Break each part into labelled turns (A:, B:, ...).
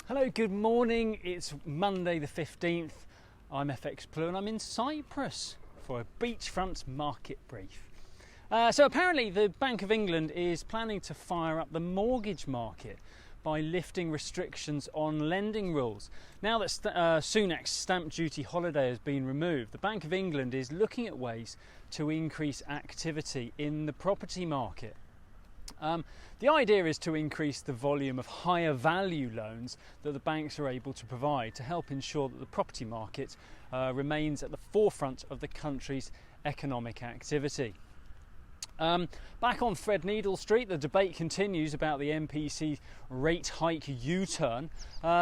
A: Hello, good morning. It's Monday the 15th. I'm FX Blue and I'm in Cyprus for a beachfront market brief. So apparently the Bank of England is planning to fire up the mortgage market by lifting restrictions on lending rules. Now that Sunak's stamp duty holiday has been removed, the Bank of England is looking at ways to increase activity in the property market. The idea is to increase the volume of higher value loans that the banks are able to provide to help ensure that the property market remains at the forefront of the country's economic activity. Back on Threadneedle Street, the debate continues about the MPC rate hike U-turn.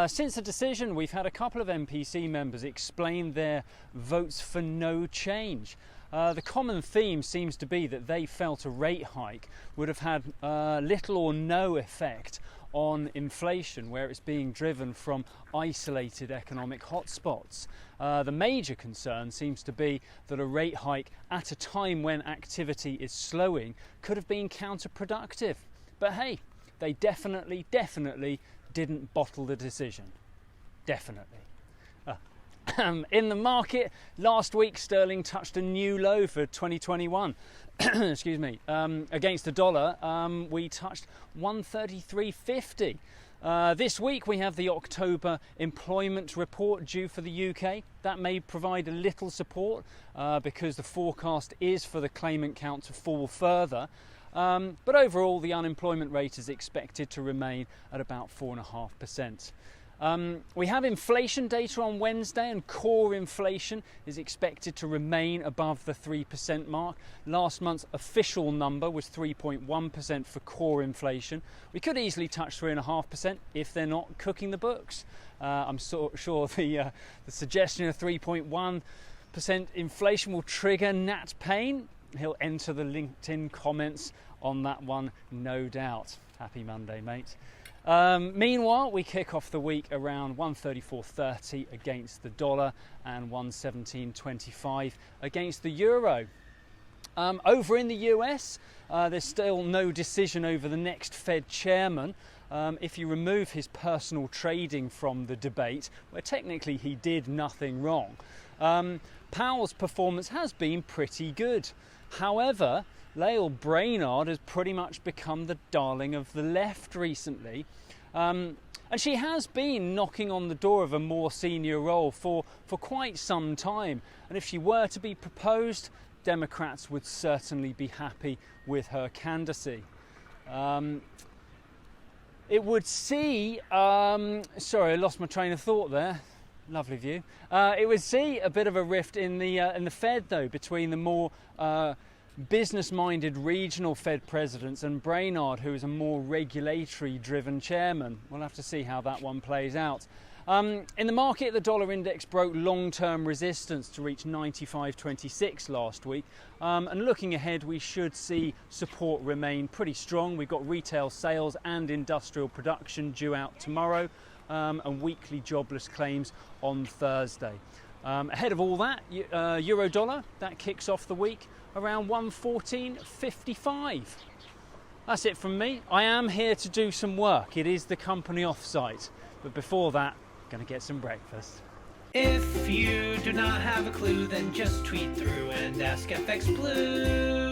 A: Since the decision, we've had a couple of MPC members explain their votes for no change. The common theme seems to be that they felt a rate hike would have had little or no effect on inflation, where it's being driven from isolated economic hotspots. The major concern seems to be that a rate hike at a time when activity is slowing could have been counterproductive. But hey, they definitely didn't bottle the decision. Definitely. In the market, last week sterling touched a new low for 2021. Excuse me. Against the dollar, we touched 133.50. This week we have the October employment report due for the UK. That may provide a little support because the forecast is for the claimant count to fall further. But overall, the unemployment rate is expected to remain at about 4.5%. We have inflation data on Wednesday, and core inflation is expected to remain above the 3% mark. Last month's official number was 3.1% for core inflation. We could easily touch 3.5% if they're not cooking the books. I'm sure the suggestion of 3.1% inflation will trigger Nat Payne. He'll enter the LinkedIn comments on that one, no doubt. Happy Monday, mate. Meanwhile, we kick off the week around 134.30 against the dollar and 117.25 against the euro. Over in the US, there's still no decision over the next Fed chairman. If you remove his personal trading from the debate, where technically he did nothing wrong, Powell's performance has been pretty good. However, Lael Brainard has pretty much become the darling of the left recently. And she has been knocking on the door of a more senior role for quite some time. And if she were to be proposed, Democrats would certainly be happy with her candidacy. It would see... sorry, I lost my train of thought there. Lovely view. It would see a bit of a rift in the Fed, though, between the more business-minded regional Fed presidents and Brainard, who is a more regulatory-driven chairman. We'll have to see how that one plays out. In the market, the dollar index broke long-term resistance to reach 95.26 last week. And looking ahead, we should see support remain pretty strong. We've got retail sales and industrial production due out tomorrow, and weekly jobless claims on Thursday. Ahead of all that, euro dollar, that kicks off the week around 114.55. That's it from me. I am here to do some work. It is the company off-site. But before that, going to get some breakfast.
B: If you do not have a clue, then just tweet through and ask FX Blue.